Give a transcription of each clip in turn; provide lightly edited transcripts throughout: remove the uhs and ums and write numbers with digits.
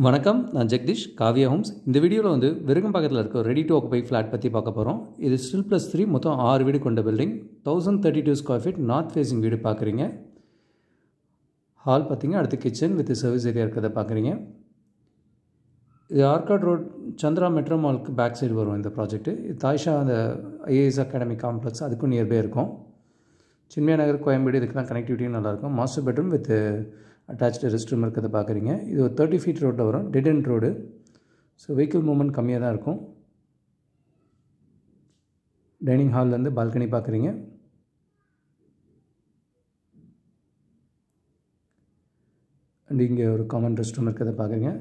வணக்கம், நான் ஜெகதீஷ், காவியா ஹோம்ஸ். இந்த வீடியோவில் வந்து விருகம்பாக்கத்தில் இருக்க ரெடி டு ஆக்குபை ஃப்ளாட் பற்றி பார்க்க போகிறோம். இது ஸ்டில் +3 மொத்தம் 6 வீடு கொண்ட building. 1032 square feet north facing வீடு பார்க்குறீங்க. ஹால் பார்த்தீங்க, அடுத்து கிச்சன் வித் சர்வீஸ் ஏரியா இருக்கிறத பார்க்குறீங்க. இது ஆர்காட் ரோட் சந்திரா மெட்ரோ மாலுக்கு பேக் சைடு வரும் இந்த ப்ராஜெக்ட்டு. இது தாய்ஷா அந்த ஐஏஎஸ் அகாடமி காம்ப்ளெக்ஸ் அதுக்கும் நியர்பை இருக்கும். சின்மயா நகர், கோயம்பேடு இதுக்கெல்லாம் கனெக்டிவிட்டியும் நல்லாயிருக்கும். Master bedroom with attached rest room இருக்கிறத பார்க்குறீங்க. இது ஒரு 30 ஃபீட் ரோட்டில் வரும், dead end road. So vehicle movement கம்மியாக தான் இருக்கும். டைனிங் ஹால்லேருந்து பால்கனி பார்க்குறீங்க. அண்ட் இங்கே ஒரு காமன் ரெஸ்ட் ரூம் இருக்கிறத பார்க்குறீங்க.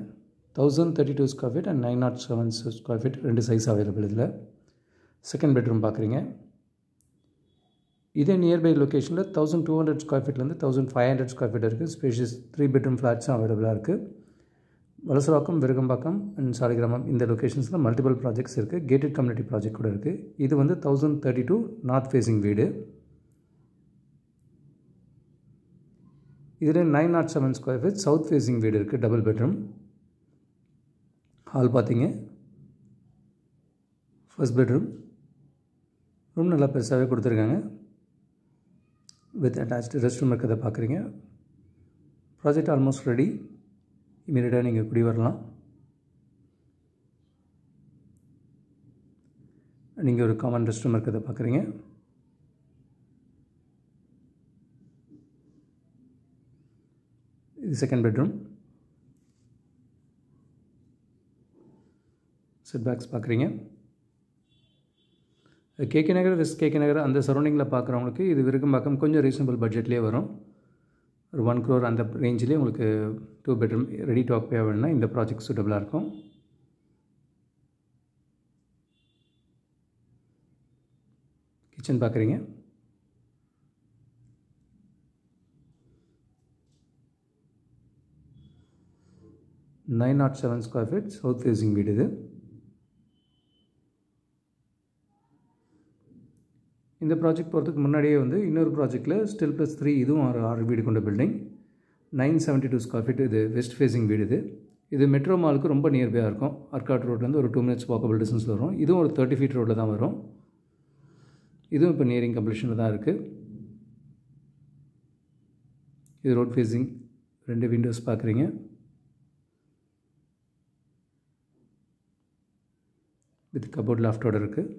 1032 square feet and 907 square feet 2 size available இதில். செகண்ட் பெட்ரூம் பார்க்குறீங்க. இதே நியர்பை லொக்கேஷனில் 1200 ஸ்கொயர் ஃபீட்லேருந்து 1500 ஸ்கொயர் ஃபீட் இருக்குது. ஸ்பேஷியஸ் 3 பெட்ரூம் ஃப்ளாட்ஸும் அவைலபிளாக இருக்குது. வலசரவாக்கம், விருகம்பாக்கம் அண்ட் சாலிகிராமம் இந்த லொக்கேஷன்ஸில் மல்டிபிள் ப்ராஜெக்ட்ஸ் இருக்குது. கேட்டட் கம்யூனிட்டி ப்ராஜெக்ட் கூட இருக்குது. இது வந்து 1032 நார்த் ஃபேஸிங் வீடு. இதில் 907 ஸ்கொயர் ஃபீட் சவுத் ஃபேஸிங் வீடு இருக்குது, டபுள் பெட்ரூம். ஹால் பார்த்தீங்க, ஃபர்ஸ்ட் பெட்ரூம். ரூம் நல்லா பெருசாகவே கொடுத்துருக்காங்க. வித் அட்டாச்டு ரெஸ்ட் ரூம் இருக்கிறத பார்க்குறீங்க. Project almost ready. இமீடியட்டாக நீங்கள் குடி வரலாம். நீங்கள் ஒரு காமன் ரெஸ்ட் ரூம் இருக்கிறத பார்க்குறீங்க. இது செகண்ட் பெட்ரூம். செட் பேக்ஸ் பார்க்குறீங்க. கேகே நகர், வெஸ்ட் கேகே நகர் அந்த சரௌண்டிங்கில் பார்க்குறவங்களுக்கு இது விருகம்பாக்கம் கொஞ்சம் ரீசனபிள் பட்ஜெட்லேயே வரும். ஒரு 1 crore அந்த ரேஞ்சிலே உங்களுக்கு 2 பெட்ரூம் ரெடி டு ஆக்குபை வேணும்னா இந்த ப்ராஜெக்ட் சூட்டபுளாக இருக்கும். கிச்சன் பார்க்குறீங்க. Nine 907 square feet south facing வீடு இது. இந்த ப்ராஜெக்ட் போகிறதுக்கு முன்னாடியே வந்து இன்னொரு ப்ராஜெக்டில் ஸ்டில் +3 இதுவும் 6 வீடு கொண்ட பில்டிங். 972 ஸ்கொயர் ஃபீட் இது வெஸ்ட் ஃபேஸிங் வீடு இது. இது மெட்ரோ மாலுக்கு ரொம்ப நியர்பையாக இருக்கும். ஆர்காட் ரோட்லேருந்து ஒரு 2 minutes வாக்கபிள் டிஸ்டன்ஸில் வரும். இதுவும் ஒரு 30 ஃபீட் ரோட்டில் தான் வரும். இதுவும் இப்போ நியரிங் கம்ப்ளீஷனில் தான் இருக்குது. இது ரோட் ஃபேஸிங் 2 விண்டோஸ் பார்க்குறீங்க. வித் கபோர்ட் லாஃப்டோடு இருக்குது.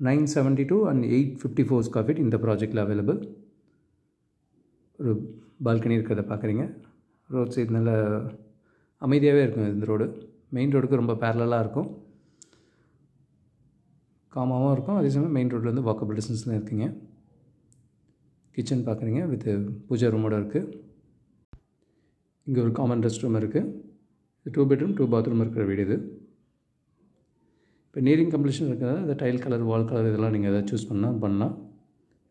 972 and 854 ஸ்கொயர் ஃபீட் இந்த ப்ராஜெக்டில் அவைலபிள். ஒரு பால்கனி இருக்கிறத பார்க்குறீங்க. ரோட் சைடு நல்ல அமைதியாகவே இருக்கும். இந்த ரோடு மெயின் ரோடுக்கு ரொம்ப பேரலாக இருக்கும், காமாகவும் இருக்கும். அதே சமயம் மெயின் ரோட்லேருந்து வாக்கபிள் டிஸ்டன்ஸில் இருக்குங்க. கிச்சன் பார்க்குறீங்க வித் பூஜா ரூமோடு இருக்குது. இங்கே ஒரு காமன் ரெஸ்ட் ரூம் இருக்குது. 2 பெட்ரூம் 2 பாத்ரூம் இருக்கிற வீடு இது. இப்போ நியரிங் கம்ப்ளீஷன் இருக்கிறது இந்த டைல் கலர், வால் கலர் இதெல்லாம் நீங்கள் எதாவது சூஸ் பண்ணலாம்.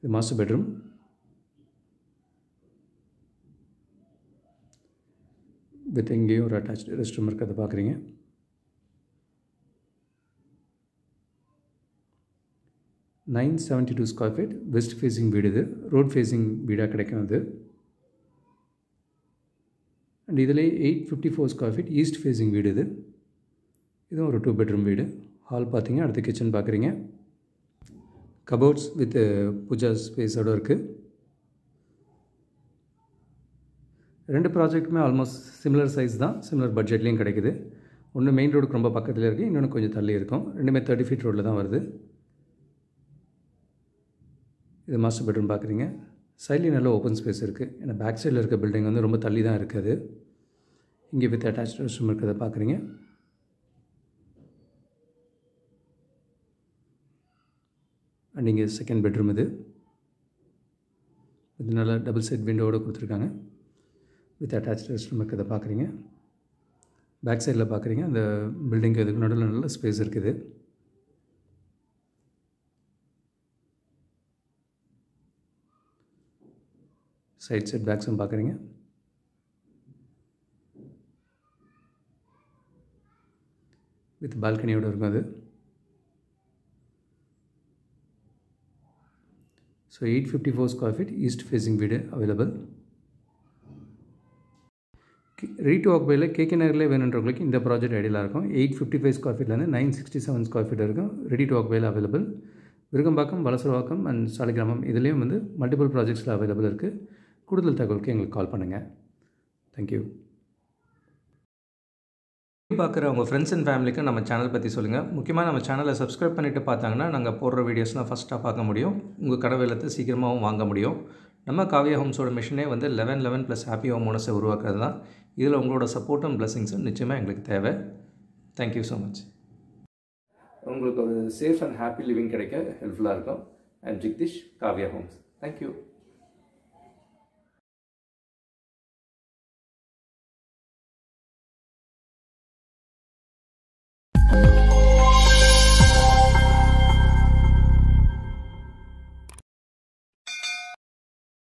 இது மாஸ்டர் பெட்ரூம். வித் எங்கேயும் ஒரு அட்டாச்டு ரெஸ்ட் ரூம் இருக்கிறத பார்க்குறீங்க. $972 ஸ்கொயர் ஃபீட் வெஸ்ட் ஃபேஸிங் வீடு இது. ரோட் ஃபேஸிங் வீடாக கிடைக்கும் அது. அண்ட் இதில் 854 ஸ்கொயர் ஃபீட் ஈஸ்ட் ஃபேஸிங் வீடு இது. இதுவும் ஒரு 2 பெட்ரூம் வீடு. ஹால் பார்த்தீங்க, அடுத்து கிச்சன் பார்க்குறீங்க. கபோர்ட்ஸ் வித் பூஜா ஸ்பேஸோடு இருக்குது. 2 ப்ராஜெக்ட்டுமே ஆல்மோஸ்ட் சிமிலர் சைஸ் தான், சிமிலர் பட்ஜெட்லேயும் கிடைக்குது. ஒன்று மெயின் ரோடுக்கு ரொம்ப பக்கத்தில் இருக்குது, இன்னொன்று கொஞ்சம் தள்ளி இருக்கும். ரெண்டுமே 30 ஃபீட் ரோட்டில் தான் வருது. இது மாஸ்டர் பெட்ரூம் பார்க்குறீங்க. சைட்லேயும் நல்ல ஓப்பன் ஸ்பேஸ் இருக்குது. ஏன்னா பேக் சைடில் இருக்க பில்டிங் வந்து ரொம்ப தள்ளி தான் இருக்குது. இங்கே வித் அட்டாச்டு ரெஸ்ட் ரூம் இருக்கிறத பார்க்குறீங்க. அண்ட் இங்கே செகண்ட் பெட்ரூம் இது. இது நல்லா டபுள் சைட் விண்டோவோடு கொடுத்துருக்காங்க. வித் அட்டாச்டு ரெஸ்ட் ரூம் இருக்கிறத பார்க்குறீங்க. பேக் சைடில் பார்க்குறீங்க, அந்த பில்டிங்கு இதுக்கு நடுவில் நல்ல ஸ்பேஸ் இருக்குது. சைட் செட் பேக்ஸும் பார்க்குறீங்க. வித் பால்கனியோடு இருக்கும் அது. So 854 square feet east facing வீடு அவைலபிள். ரெடி டு ஆக்குபையில் கேகே நகர்லேயே வேணுன்றவங்களுக்கு இந்த ப்ராஜெக்ட் ஐடியலாக இருக்கும். 855 ஸ்கொயர் ஃபீட்லேருந்து 967 ஸ்கொயர் ஃபீட் வரைக்கும் ரெடி டு ஆக்குபையில் அவைலபிள். விருகம்பாக்கம், வலசரவாக்கம் அண்ட் சாலிகிராமம் இதுலேயும் வந்து மல்டிபிள் ப்ராஜெக்ட்ஸில் அவைலபிள் இருக்குது. கூடுதல் தகவலுக்கு எங்களுக்கு கால் பண்ணுங்கள். தேங்க்யூ. பார்க்குற உங்கள் ஃப்ரெண்ட்ஸ் அண்ட் ஃபேமிலிக்கு நம்ம சேனல் பற்றி சொல்லுங்கள். முக்கியமாக நம்ம சேனலை சப்ஸ்கிரைப் பண்ணிவிட்டு பார்த்தாங்கன்னா நாங்கள் போடுற வீடியோஸ்லாம் ஃபஸ்ட்டாக பார்க்க முடியும். உங்கள் கடை வெள்ளத்தை சீக்கிரமாகவும் வாங்க முடியும். நம்ம காவியா ஹோம்ஸோட மிஷனே வந்து 11 + ஹாப்பி ஹோம் ஓனர்ஸை உருவாக்குறது தான். இதில் உங்களோட சப்போர்ட்டும் பிளஸிங்ஸும் நிச்சயமாக எங்களுக்கு தேவை. Thank you so much. உங்களுக்கு ஒரு சேஃப் அண்ட் ஹாப்பி லிவிங் கிடைக்க ஹெல்ப்ஃபுல்லாக இருக்கும். And Jagdish, Kavya homes. Thank you.